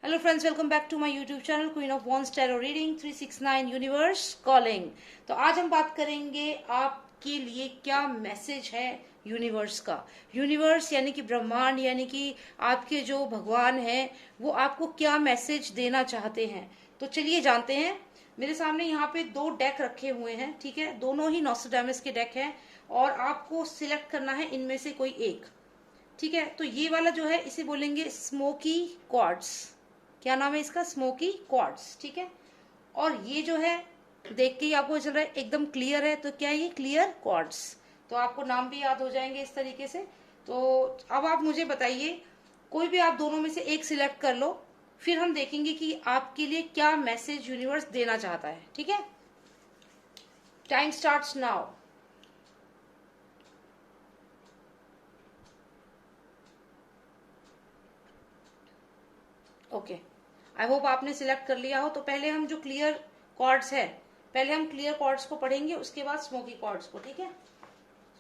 Hello friends, welcome back to my YouTube channel queen of wands tarot reading 369 universe calling. तो आज हम बात करेंगे आपके लिए क्या मैसेज है यूनिवर्स का। यूनिवर्स यानी कि ब्रह्मांड, यानी कि आपके जो भगवान हैं वो आपको क्या मैसेज देना चाहते हैं। तो चलिए जानते हैं। मेरे सामने यहाँ पे दो डेक रखे हुए हैं, ठीक है। दोनों ही नॉस्ट्रेडामस के डेक हैं और आपको सिलेक्ट करना है इनमें से कोई एक, ठीक है। तो ये वाला जो है इसे बोलेंगे स्मोकी क्वार्ट्स। क्या नाम है इसका? स्मोकी क्वार्ट्स, ठीक है। और ये जो है देख के ही आपको चल रहा है एकदम क्लियर है, तो क्या है ये? Clear quartz. तो आपको नाम भी याद हो जाएंगे इस तरीके से। तो अब आप मुझे बताइए, कोई भी आप दोनों में से एक सिलेक्ट कर लो, फिर हम देखेंगे कि आपके लिए क्या मैसेज यूनिवर्स देना चाहता है, ठीक है। Time starts now. Okay, I hope आपने सिलेक्ट कर लिया हो। तो पहले हम जो क्लियर कॉर्ड्स है, पहले हम क्लियर कॉर्ड्स को पढ़ेंगे, उसके बाद स्मोकी कॉर्ड्स को, ठीक है।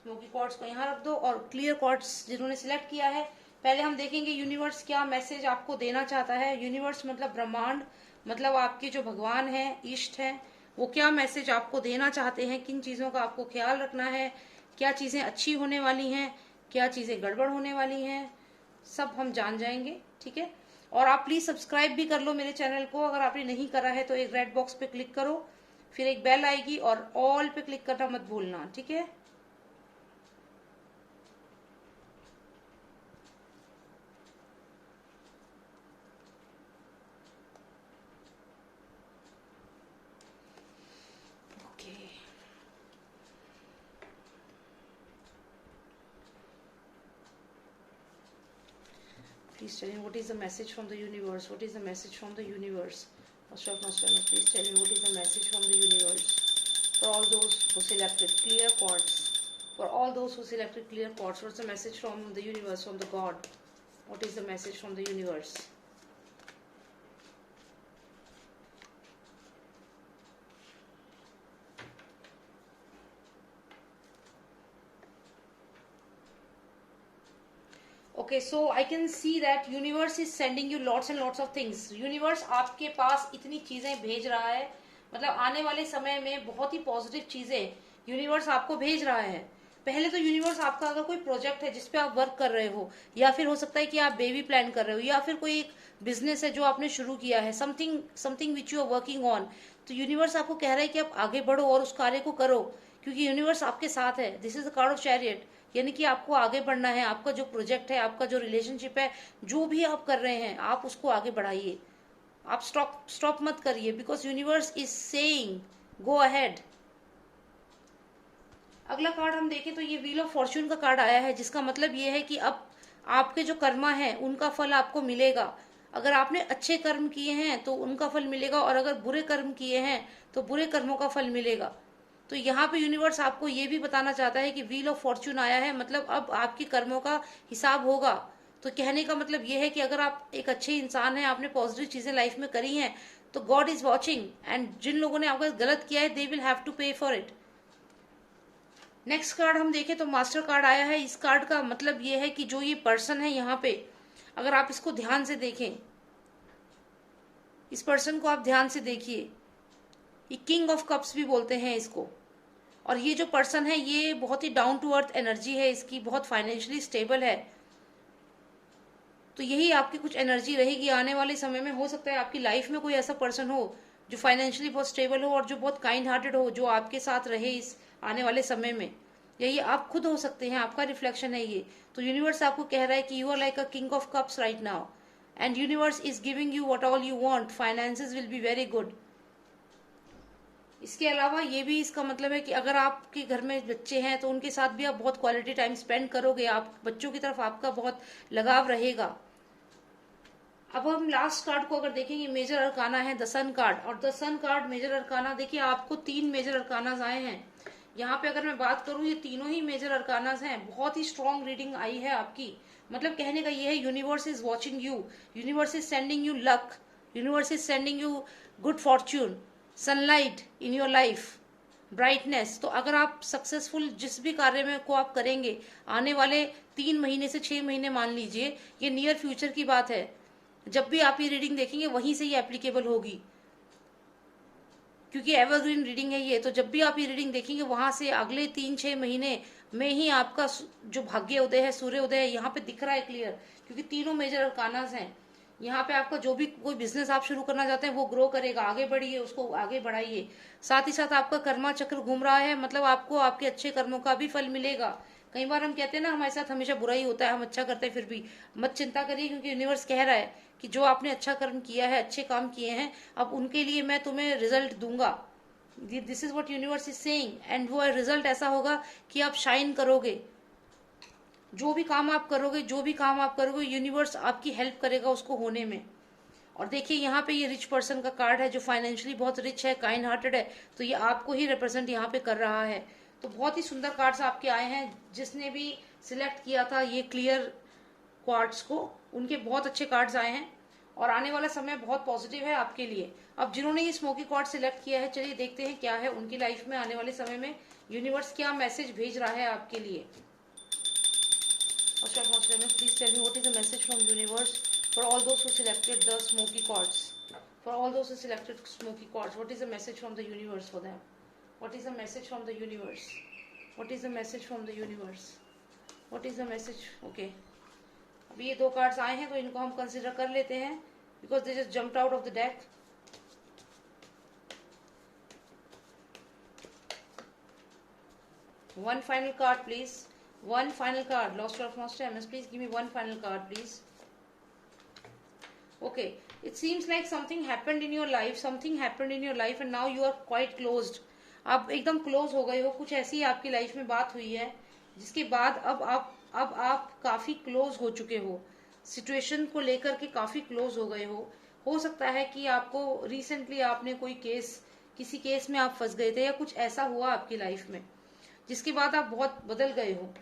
स्मोकी कॉर्ड्स को यहाँ रख दो और क्लियर कॉर्ड्स जिन्होंने सिलेक्ट किया है, पहले हम देखेंगे यूनिवर्स क्या मैसेज आपको देना चाहता है। यूनिवर्स मतलब ब्रह्मांड, मतलब आपके जो भगवान है, इष्ट है, वो क्या मैसेज आपको देना चाहते हैं, किन चीजों का आपको ख्याल रखना है, क्या चीजें अच्छी होने वाली हैं, क्या चीजें गड़बड़ होने वाली हैं, सब हम जान जाएंगे, ठीक है। और आप प्लीज सब्सक्राइब भी कर लो मेरे चैनल को, अगर आपने नहीं करा है तो एक रेड बॉक्स पे क्लिक करो, फिर एक बेल आएगी और ऑल पे क्लिक करना मत भूलना, ठीक है। Okay, please tell me what is the message from the universe. What is the message from the universe? Master of Master, please tell me what is the message from the universe for all those who selected clear chords. For all those who selected clear chords, what's the message from the universe, from the God? What is the message from the universe? Okay, so I can see that universe is sending you lots and lots of things. Universe आपके पास इतनी चीजें भेज रहा है, मतलब आने वाले समय में बहुत ही पॉजिटिव चीजें यूनिवर्स आपको भेज रहा है। पहले तो यूनिवर्स आपका अगर कोई प्रोजेक्ट है जिसपे आप वर्क कर रहे हो, या फिर हो सकता है कि आप बेबी प्लान कर रहे हो, या फिर कोई एक बिजनेस है जो आपने शुरू किया है, something something which you are working on, तो यूनिवर्स आपको कह रहा है कि आप आगे बढ़ो और उस कार्य को करो, क्योंकि यूनिवर्स आपके साथ है। This is the card of chariot, यानी कि आपको आगे बढ़ना है। आपका जो प्रोजेक्ट है, आपका जो रिलेशनशिप है, जो भी आप कर रहे हैं, आप उसको आगे बढ़ाइए। आप स्टॉप मत करिए, because universe is saying go ahead. अगला कार्ड हम देखें तो ये व्हील ऑफ फॉर्च्यून का कार्ड आया है, जिसका मतलब ये है कि अब आपके जो कर्मा है उनका फल आपको मिलेगा। अगर आपने अच्छे कर्म किए हैं तो उनका फल मिलेगा, और अगर बुरे कर्म किए हैं तो बुरे कर्मों का फल मिलेगा। तो यहाँ पे यूनिवर्स आपको ये भी बताना चाहता है कि व्हील ऑफ फॉर्च्यून आया है, मतलब अब आपके कर्मों का हिसाब होगा। तो कहने का मतलब ये है कि अगर आप एक अच्छे इंसान हैं, आपने पॉजिटिव चीजें लाइफ में करी हैं, तो गॉड इज वॉचिंग, एंड जिन लोगों ने आपका गलत किया है, दे विल हैव टू पे फॉर इट। नेक्स्ट कार्ड हम देखें तो मास्टर कार्ड आया है। इस कार्ड का मतलब ये है कि जो ये पर्सन है यहाँ पे, अगर आप इसको ध्यान से देखें, इस पर्सन को आप ध्यान से देखिए, ये किंग ऑफ कप्स भी बोलते हैं इसको। और ये जो पर्सन है ये बहुत ही डाउन टू अर्थ एनर्जी है इसकी, बहुत फाइनेंशियली स्टेबल है। तो यही आपकी कुछ एनर्जी रहेगी आने वाले समय में। हो सकता है आपकी लाइफ में कोई ऐसा पर्सन हो जो फाइनेंशियली बहुत स्टेबल हो और जो बहुत काइंड हार्टेड हो, जो आपके साथ रहे इस आने वाले समय में। यही आप खुद हो सकते हैं, आपका रिफ्लेक्शन है ये। तो यूनिवर्स आपको कह रहा है कि you are like a king of cups right now, and universe is giving you what all you want. Finances will be very good. इसके अलावा ये भी इसका मतलब है कि अगर आपके घर में बच्चे हैं तो उनके साथ भी आप बहुत क्वालिटी टाइम स्पेंड करोगे, आप बच्चों की तरफ आपका बहुत लगाव रहेगा। अब हम लास्ट कार्ड को अगर देखेंगे, मेजर अरकाना है द सन कार्ड, और the sun card major arcana, देखिए आपको 3 मेजर अरकानाज आए हैं यहाँ पे। अगर मैं बात करूं, ये तीनों ही मेजर अरकानाज हैं। बहुत ही स्ट्रॉन्ग रीडिंग आई है आपकी। मतलब कहने का ये है, universe is watching you, universe is sending you luck, universe is sending you good Fortune, sunlight in your life, brightness. तो अगर आप सक्सेसफुल जिस भी कार्य में को आप करेंगे, आने वाले 3 महीने से 6 महीने मान लीजिए, ये नियर फ्यूचर की बात है, जब भी आप ये रीडिंग देखेंगे वहीं से ये एप्लीकेबल होगी, क्योंकि एवरग्रीन रीडिंग है ये। तो जब भी आप ये रीडिंग देखेंगे वहां से अगले 3-6 महीने में ही आपका जो भाग्य उदय है, सूर्य उदय है, यहाँ पे दिख रहा है क्लियर, क्योंकि तीनों मेजर अरकानास हैं। यहाँ पे आपका जो भी कोई बिजनेस आप शुरू करना चाहते हैं वो ग्रो करेगा, आगे बढ़िए, उसको आगे बढ़ाइए। साथ ही साथ आपका कर्मा चक्र घूम रहा है, मतलब आपको आपके अच्छे कर्मों का भी फल मिलेगा। कई बार हम कहते हैं ना हमारे साथ हमेशा बुरा ही होता है, हम अच्छा करते हैं फिर भी, मत चिंता करिए, क्योंकि यूनिवर्स कह रहा है कि जो आपने अच्छा कर्म किया है, अच्छे काम किए हैं, अब उनके लिए मैं तुम्हें रिजल्ट दूंगा। This is what universe is saying, and वो रिजल्ट ऐसा होगा कि आप शाइन करोगे। जो भी काम आप करोगे, जो भी काम आप करोगे, यूनिवर्स आपकी हेल्प करेगा उसको होने में। और देखिए यहाँ पे ये रिच पर्सन का कार्ड है, जो फाइनेंशियली बहुत रिच है, काइंड हार्टेड है, तो ये आपको ही रिप्रेजेंट यहाँ पे कर रहा है। तो बहुत ही सुंदर कार्ड्स आपके आए हैं। जिसने भी सिलेक्ट किया था ये क्लियर क्वार्ट्स को, उनके बहुत अच्छे कार्ड्स आए हैं और आने वाला समय बहुत पॉजिटिव है आपके लिए। अब जिन्होंने ये स्मोकी क्वार्ट्स सिलेक्ट किया है, चलिए देखते हैं क्या है उनकी लाइफ में आने वाले समय में, यूनिवर्स क्या मैसेज भेज रहा है आपके लिए। Please tell me what is the message from universe for all those who selected the smoky quartz. For all those who selected smoky quartz, what is the message from the universe for them? What is the message from the universe? What is the message from the universe? What is the message? Okay. अभी ये दो cards आए हैं तो इनको हम consider कर लेते हैं, because they just jumped out of the deck. One final card, please. One final card. Lost of Master MS, please give me one final card, please. Okay. It seems like something happened in your life. Something happened in your life and now you are quite closed. आप एकदम close हो गए हो, कुछ ऐसी आपकी life में बात हुई है जिसके बाद अब आप काफी क्लोज हो चुके हो, सिचुएशन को लेकर के काफी क्लोज हो गए हो सकता है कि आपको रिसेंटली आपने कोई केस, किसी केस में आप फंस गए थे या कुछ ऐसा हुआ आपकी लाइफ में जिसके बाद आप बहुत बदल गए हो,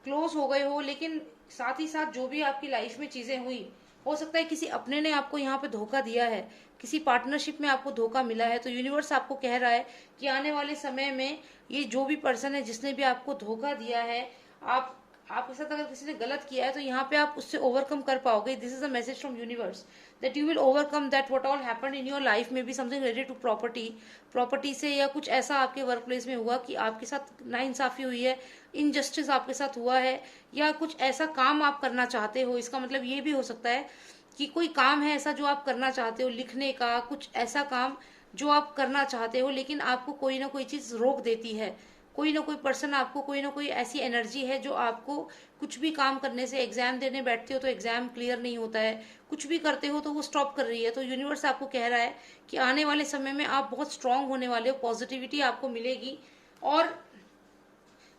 क्लोज हो गए हो। लेकिन साथ ही साथ जो भी आपकी लाइफ में चीजें हुई, हो सकता है किसी अपने ने आपको यहाँ पे धोखा दिया है, किसी पार्टनरशिप में आपको धोखा मिला है, तो यूनिवर्स आपको कह रहा है कि आने वाले समय में ये जो भी पर्सन है जिसने भी आपको धोखा दिया है, आपके साथ अगर किसी ने गलत किया है तो यहाँ पे आप उससे ओवरकम कर पाओगे। This is a message from universe that you will overcome that what all happened in your life में be something related to property से, या कुछ ऐसा आपके वर्क प्लेस में हुआ कि आपके साथ नाइंसाफी हुई है, इनजस्टिस आपके साथ हुआ है, या कुछ ऐसा काम आप करना चाहते हो। इसका मतलब ये भी हो सकता है कि कोई काम है ऐसा जो आप करना चाहते हो, लिखने का, कुछ ऐसा काम जो आप करना चाहते हो, लेकिन आपको कोई ना कोई चीज रोक देती है, कोई ना कोई पर्सन आपको, कोई ना कोई ऐसी एनर्जी है जो आपको कुछ भी काम करने से, एग्जाम देने बैठते हो तो एग्जाम क्लियर नहीं होता है, कुछ भी करते हो तो वो स्टॉप कर रही है। तो यूनिवर्स आपको कह रहा है कि आने वाले समय में आप बहुत स्ट्रांग होने वाले हो, पॉजिटिविटी आपको मिलेगी। और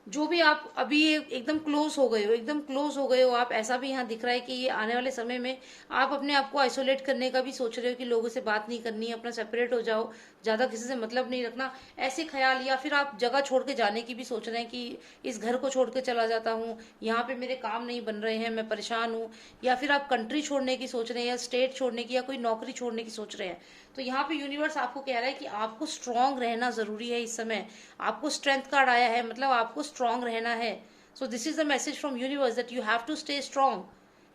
जो भी आप अभी एकदम क्लोज हो गए हो, एकदम क्लोज हो गए हो आप, ऐसा भी यहाँ दिख रहा है कि ये आने वाले समय में आप अपने आप को आइसोलेट करने का भी सोच रहे हो कि लोगों से बात नहीं करनी है, अपना सेपरेट हो जाओ, ज्यादा किसी से मतलब नहीं रखना, ऐसे ख्याल। या फिर आप जगह छोड़ के जाने की भी सोच रहे हैं कि इस घर को छोड़ के चला जाता हूँ, यहाँ पे मेरे काम नहीं बन रहे हैं, मैं परेशान हूँ। या फिर आप कंट्री छोड़ने की सोच रहे हैं, या स्टेट छोड़ने की, या कोई नौकरी छोड़ने की सोच रहे हैं। तो यहाँ पे यूनिवर्स आपको कह रहा है कि आपको स्ट्रांग रहना जरूरी है इस समय। आपको स्ट्रेंथ कार्ड आया है, मतलब आपको स्ट्रांग रहना है। So this is the message from universe that you have to stay strong.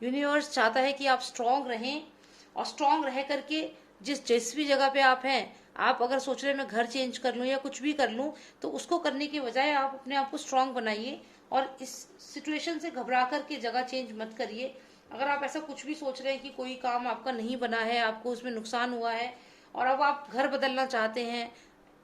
Universe चाहता है कि आप स्ट्रांग रहें, और स्ट्रांग रह करके जिस भी जगह पे आप हैं, आप अगर सोच रहे हैं मैं घर चेंज कर लूं या कुछ भी कर लूं, तो उसको करने के बजाय आप अपने आप को स्ट्रांग बनाइए और इस सिचुएशन से घबरा करके जगह चेंज मत करिए। अगर आप ऐसा कुछ भी सोच रहे हैं कि कोई काम आपका नहीं बना है, आपको उसमें नुकसान हुआ है और अब आप घर बदलना चाहते हैं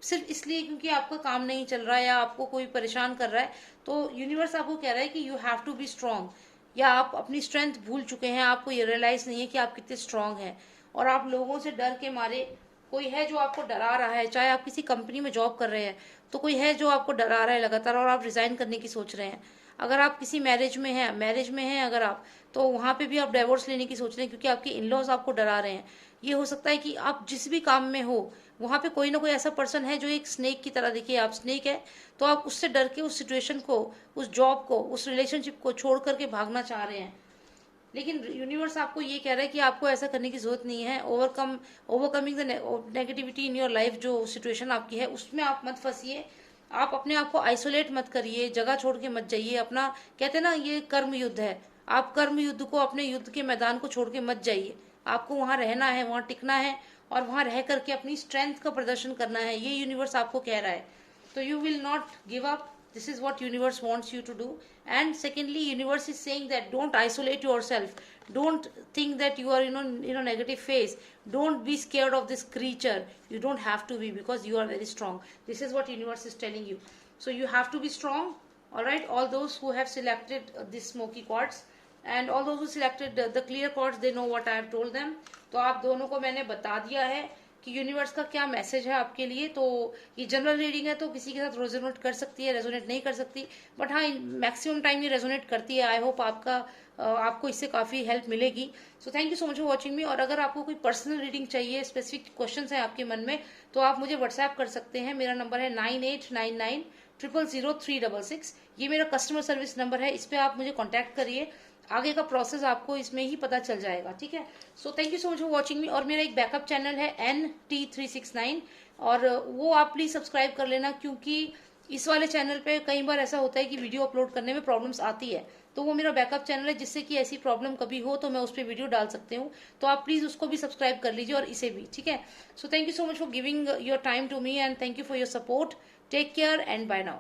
सिर्फ इसलिए क्योंकि आपका काम नहीं चल रहा है या आपको कोई परेशान कर रहा है, तो यूनिवर्स आपको कह रहा है कि you have to be strong. या आप अपनी स्ट्रेंथ भूल चुके हैं, आपको ये रियलाइज नहीं है कि आप कितने स्ट्रांग हैं, और आप लोगों से डर के मारे, कोई है जो आपको डरा रहा है, चाहे आप किसी कंपनी में जॉब कर रहे हैं तो कोई है जो आपको डरा रहा है लगातार और आप रिजाइन करने की सोच रहे हैं। अगर आप किसी मैरिज में हैं अगर आप, तो वहां पे भी आप डाइवोर्स लेने की सोच रहे हैं क्योंकि आपके इनलॉज आपको डरा रहे हैं। ये हो सकता है कि आप जिस भी काम में हो वहां पे कोई ना कोई ऐसा पर्सन है जो एक स्नेक की तरह, देखिए आप स्नेक है तो आप उससे डर के उस सिचुएशन को, उस जॉब को, उस रिलेशनशिप को छोड़ करके भागना चाह रहे हैं। लेकिन यूनिवर्स आपको ये कह रहा है कि आपको ऐसा करने की जरूरत नहीं है। Overcoming the negativity in your life, जो सिचुएशन आपकी है उसमें आप मत फंसिए, आप अपने आप को आइसोलेट मत करिए, जगह छोड़ के मत जाइए। अपना कहते हैं ना ये कर्म युद्ध है, आप कर्म युद्ध को, अपने युद्ध के मैदान को छोड़ के मत जाइए, आपको वहां रहना है, वहां टिकना है और वहां रह करके अपनी स्ट्रेंथ का प्रदर्शन करना है, ये यूनिवर्स आपको कह रहा है. तो you will not give up. This is what universe wants you to do. And secondly, universe is saying that don't isolate yourself, don't think that you are in a negative phase, don't be scared of this creature. You don't have to be, because you are very strong. This is what universe is telling you. So you have to be strong. All right, all those who have selected this smoky quartz and all those who selected the clear quartz, they know what I have told them. तो आप दोनों को मैंने बता दिया है कि universe का क्या मैसेज है आपके लिए. तो ये जनरल रीडिंग है, तो किसी के साथ रेजोनेट कर सकती है, रेजोनेट नहीं कर सकती, बट हाँ मैक्सिमम टाइम ये रेजोनेट करती है. आई होप आपको इससे काफ़ी हेल्प मिलेगी. सो thank you so much for watching मी. और अगर आपको कोई पर्सनल रीडिंग चाहिए, स्पेसिफिक क्वेश्चंस हैं आपके मन में, तो आप मुझे व्हाट्सएप कर सकते हैं. मेरा नंबर है 9899000366. ये मेरा कस्टमर सर्विस नंबर है, इस पर आप मुझे कॉन्टैक्ट करिए. आगे का प्रोसेस आपको इसमें ही पता चल जाएगा. ठीक है. So thank you so much for watching मी. और मेरा एक बैकअप चैनल है NT369, और वो आप प्लीज सब्सक्राइब कर लेना, क्योंकि इस वाले चैनल पे कई बार ऐसा होता है कि वीडियो अपलोड करने में प्रॉब्लम्स आती है. तो वो मेरा बैकअप चैनल है, जिससे कि ऐसी प्रॉब्लम कभी हो तो मैं उस पर वीडियो डाल सकती हूँ. तो आप प्लीज उसको भी सब्सक्राइब कर लीजिए और इसे भी. ठीक है. So thank you so much for giving your time to me and thank you for your support. Take care and bye now.